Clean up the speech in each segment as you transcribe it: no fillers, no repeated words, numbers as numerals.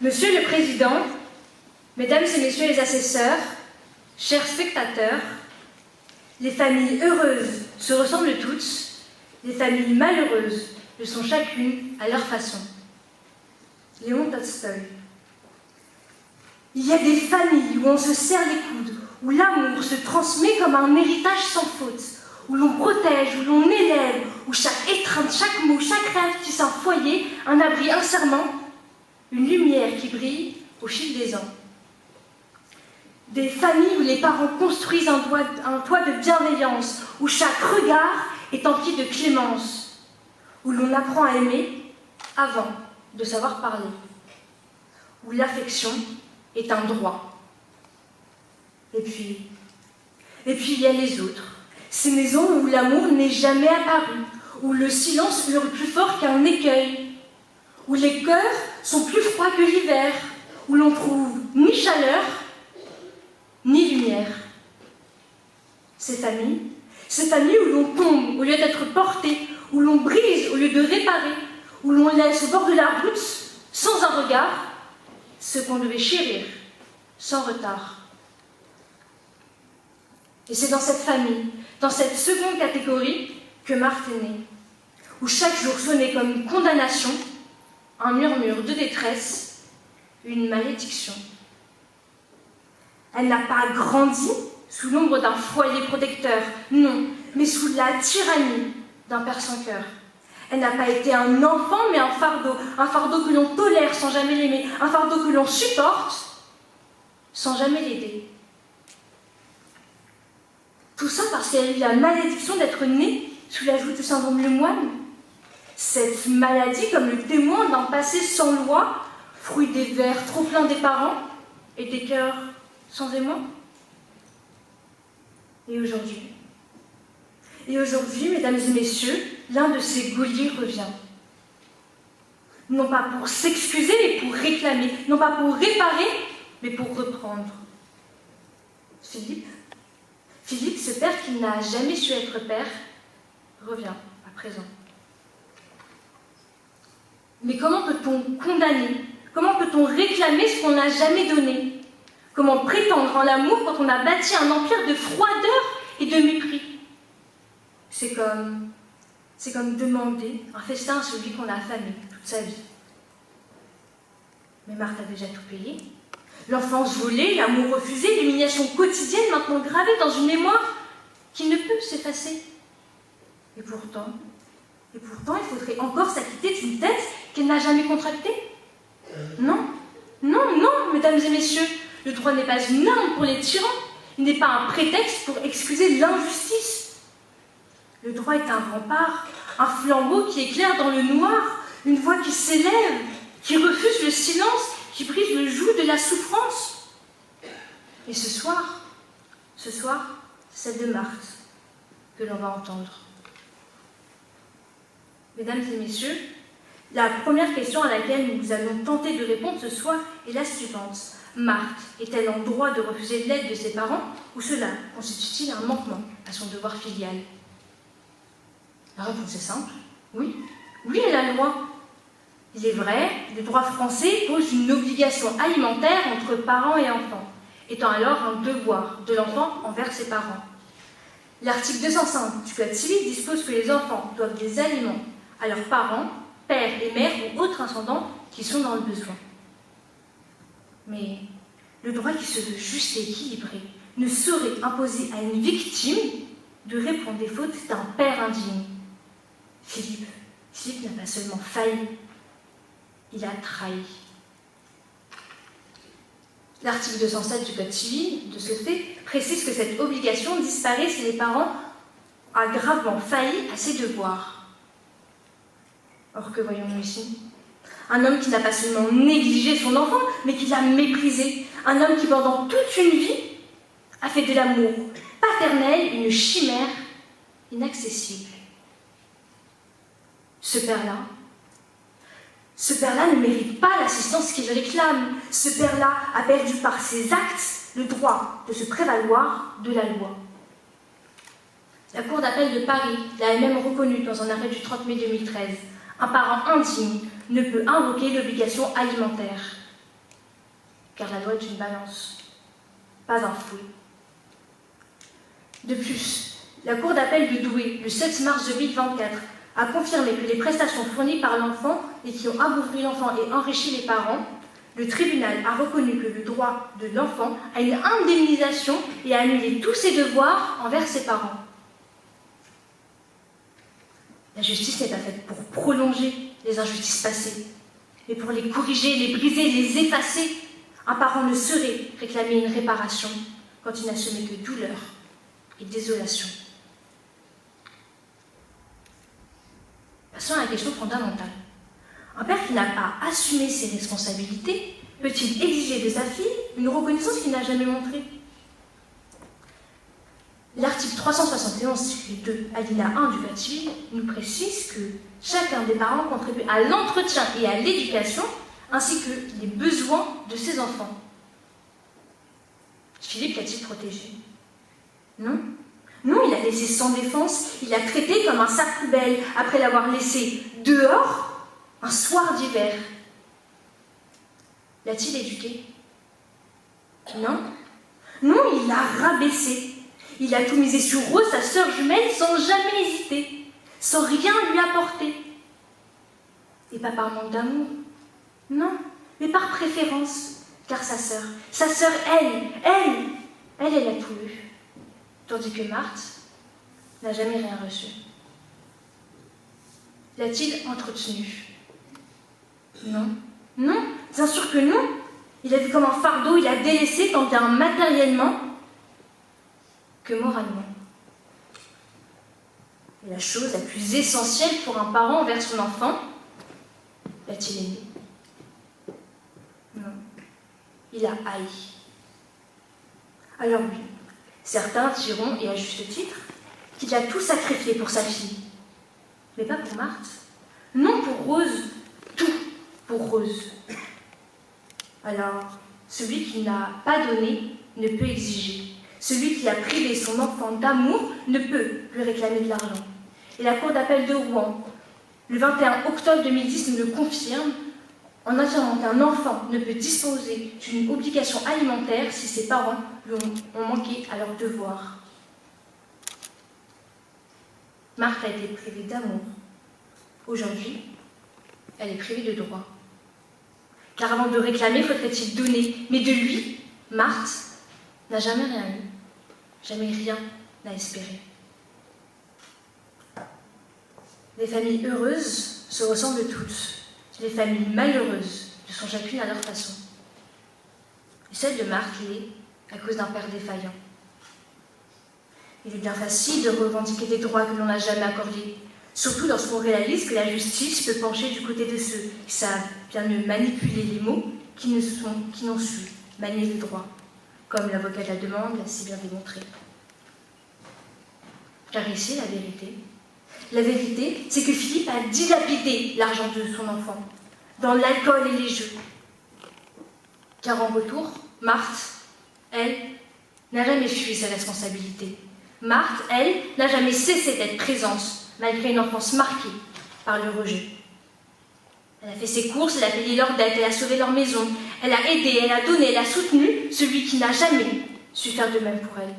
Monsieur le Président, Mesdames et Messieurs les assesseurs, chers spectateurs, les familles heureuses se ressemblent toutes, les familles malheureuses le sont chacune à leur façon. Léon Tolstoï. Il y a des familles où on se serre les coudes, où l'amour se transmet comme un héritage sans faute, où l'on protège, où l'on élève, où chaque étreinte, chaque mot, chaque rêve tisse un foyer, un abri, un serment, une lumière qui brille au fil des ans. Des familles où les parents construisent un toit de bienveillance, où chaque regard est empli de clémence, où l'on apprend à aimer avant de savoir parler, où l'affection est un droit. Et puis il y a les autres, ces maisons où l'amour n'est jamais apparu, où le silence hurle plus fort qu'un écueil, où les cœurs sont plus froids que l'hiver, où l'on trouve ni chaleur, ni lumière. Ces familles où l'on tombe au lieu d'être porté, où l'on brise au lieu de réparer, où l'on laisse au bord de la route, sans un regard, ce qu'on devait chérir, sans retard. Et c'est dans cette famille, dans cette seconde catégorie, que Marthe est née, où chaque jour sonnait comme une condamnation, un murmure de détresse, une malédiction. Elle n'a pas grandi sous l'ombre d'un foyer protecteur, non, mais sous la tyrannie d'un père sans cœur. Elle n'a pas été un enfant, mais un fardeau que l'on tolère sans jamais l'aimer, un fardeau que l'on supporte sans jamais l'aider. Tout ça parce qu'elle a eu la malédiction d'être née sous la joue du syndrome Lemoine. Cette maladie comme le témoin d'un passé sans loi, fruit des vers trop pleins des parents et des cœurs sans aimant. Et aujourd'hui, mesdames et messieurs, l'un de ces geôliers revient. Non pas pour s'excuser, mais pour réclamer. Non pas pour réparer, mais pour reprendre. Philippe, ce père qui n'a jamais su être père, revient à présent. Mais comment peut-on condamner? Comment peut-on réclamer ce qu'on n'a jamais donné? Comment prétendre en l'amour quand on a bâti un empire de froideur et de mépris? C'est comme demander un festin à celui qu'on a affamé toute sa vie. Mais Marthe a déjà tout payé. L'enfance volée, l'amour refusé, l'humiliation quotidienne maintenant gravée dans une mémoire qui ne peut s'effacer. Et pourtant, il faudrait encore s'acquitter d'une dette qu'elle n'a jamais contractée. Non, mesdames et messieurs, le droit n'est pas une arme pour les tyrans, il n'est pas un prétexte pour excuser l'injustice. Le droit est un rempart, un flambeau qui éclaire dans le noir, une voix qui s'élève, qui refuse le silence, qui brise le joug de la souffrance. Et ce soir, c'est celle de Marthe que l'on va entendre. Mesdames et messieurs, la première question à laquelle nous allons tenter de répondre ce soir est la suivante. Marthe est-elle en droit de refuser l'aide de ses parents ou cela constitue-t-il un manquement à son devoir filial? La réponse est simple. Oui, est la loi. Il est vrai, le droit français pose une obligation alimentaire entre parents et enfants, étant alors un devoir de l'enfant envers ses parents. L'article 205 du Code civil dispose que les enfants doivent des aliments à leurs parents, père et mère ou autres ascendants qui sont dans le besoin. Mais le droit qui se veut juste et équilibré ne saurait imposer à une victime de répondre des fautes d'un père indigne. Philippe n'a pas seulement failli, il a trahi. L'article 207 du Code civil, de ce fait, précise que cette obligation disparaît si les parents ont gravement failli à ses devoirs. Or, que voyons-nous ici? Un homme qui n'a pas seulement négligé son enfant, mais qui l'a méprisé. Un homme qui, pendant toute une vie, a fait de l'amour paternel une chimère inaccessible. Ce père-là ne mérite pas l'assistance qu'il réclame. Ce père-là a perdu par ses actes le droit de se prévaloir de la loi. La Cour d'appel de Paris l'a elle-même reconnu dans un arrêt du 30 mai 2013. Un parent indigne ne peut invoquer l'obligation alimentaire. car la loi est une balance, pas un fouet. De plus, la Cour d'appel de Douai, le 7 mars 2024, a confirmé que les prestations fournies par l'enfant et qui ont amourri l'enfant et enrichi les parents, le tribunal a reconnu que le droit de l'enfant à une indemnisation et a annulé tous ses devoirs envers ses parents. La justice n'est pas faite pour prolonger les injustices passées, mais pour les corriger, les briser, les effacer. Un parent ne saurait réclamer une réparation quand il n'a semé que douleur et désolation. Passons à la question fondamentale. Un père qui n'a pas assumé ses responsabilités peut-il exiger de sa fille une reconnaissance qu'il n'a jamais montrée? L'article 371-2, alinéa 1 du Code civil, nous précise que chacun des parents contribue à l'entretien et à l'éducation, ainsi que les besoins de ses enfants. Philippe l'a-t-il protégé? Non. Non, il a laissé sans défense, il l'a traité comme un sac poubelle après l'avoir laissé dehors un soir d'hiver. L'a-t-il éduqué? Non. Non, il l'a rabaissé. Il a tout misé sur Rose, sa sœur jumelle, sans jamais hésiter, sans rien lui apporter. Et pas par manque d'amour, non, mais par préférence, car sa sœur, elle a tout eu. Tandis que Marthe n'a jamais rien reçu. L'a-t-il entretenu? Non. Non, bien sûr que non. Il a vu comme un fardeau, il a délaissé tant bien matériellement que moralement. Et la chose la plus essentielle pour un parent envers son enfant, l'a-t-il aimé? Non. Il a haï. Alors oui, certains diront, et à juste titre, qu'il a tout sacrifié pour sa fille. Mais pas pour Marthe. Non pour Rose. Tout pour Rose. Alors, celui qui n'a pas donné ne peut exiger. Celui qui a privé son enfant d'amour ne peut lui réclamer de l'argent. Et la Cour d'appel de Rouen, le 21 octobre 2010, nous le confirme en affirmant qu'un enfant ne peut disposer d'une obligation alimentaire si ses parents lui ont manqué à leur devoir. Marthe a été privée d'amour. Aujourd'hui, elle est privée de droit. Car avant de réclamer, faudrait-il donner. Mais de lui, Marthe n'a jamais rien eu. Jamais rien n'a espéré. Les familles heureuses se ressemblent toutes. Les familles malheureuses le sont chacune à leur façon. Et celle de Marthe l'est à cause d'un père défaillant. Il est bien facile de revendiquer des droits que l'on n'a jamais accordés, surtout lorsqu'on réalise que la justice peut pencher du côté de ceux qui savent bien mieux manipuler les mots qui n'ont su manier le droit, comme l'avocat de la demande l'a si bien démontré. Car ici, la vérité, c'est que Philippe a dilapidé l'argent de son enfant dans l'alcool et les jeux. Car en retour, Marthe, elle, n'a jamais fui ses responsabilités. Marthe, elle, n'a jamais cessé d'être présente, malgré une enfance marquée par le rejet. Elle a fait ses courses, elle a payé leurs dettes, elle a sauvé leur maison, elle a aidé, elle a donné, elle a soutenu celui qui n'a jamais su faire de même pour elle.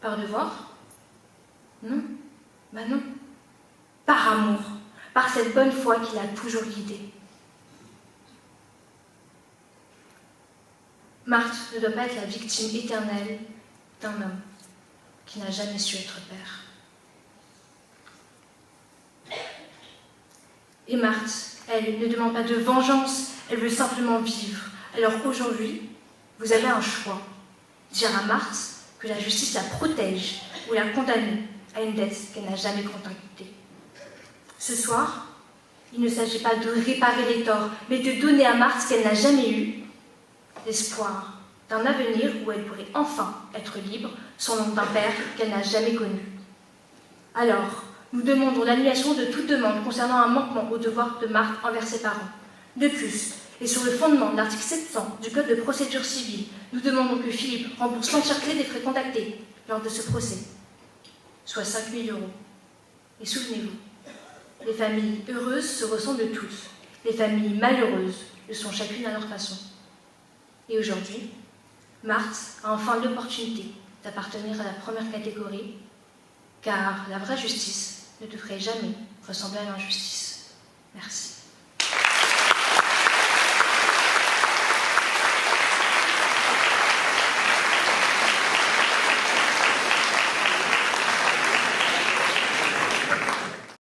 Par devoir? Non. Ben non. Par amour, par cette bonne foi qui l'a toujours guidée. Marthe ne doit pas être la victime éternelle d'un homme qui n'a jamais su être père. Et Marthe, elle, ne demande pas de vengeance, elle veut simplement vivre. Alors aujourd'hui, vous avez un choix. Dire à Marthe que la justice la protège ou la condamner à une dette qu'elle n'a jamais contractée. Ce soir, il ne s'agit pas de réparer les torts, mais de donner à Marthe ce qu'elle n'a jamais eu, l'espoir d'un avenir où elle pourrait enfin être libre, sans l'ombre d'un père qu'elle n'a jamais connu. Alors, nous demandons l'annulation de toute demande concernant un manquement au devoir de Marthe envers ses parents. De plus, et sur le fondement de l'article 700 du Code de procédure civile, nous demandons que Philippe rembourse l'entièreté des frais contactés lors de ce procès, soit 5 000 €. Et souvenez-vous, les familles heureuses se ressemblent toutes. Les familles malheureuses le sont chacune à leur façon. Et aujourd'hui, Marthe a enfin l'opportunité d'appartenir à la première catégorie, car la vraie justice ne devrait jamais ressembler à l'injustice. Merci.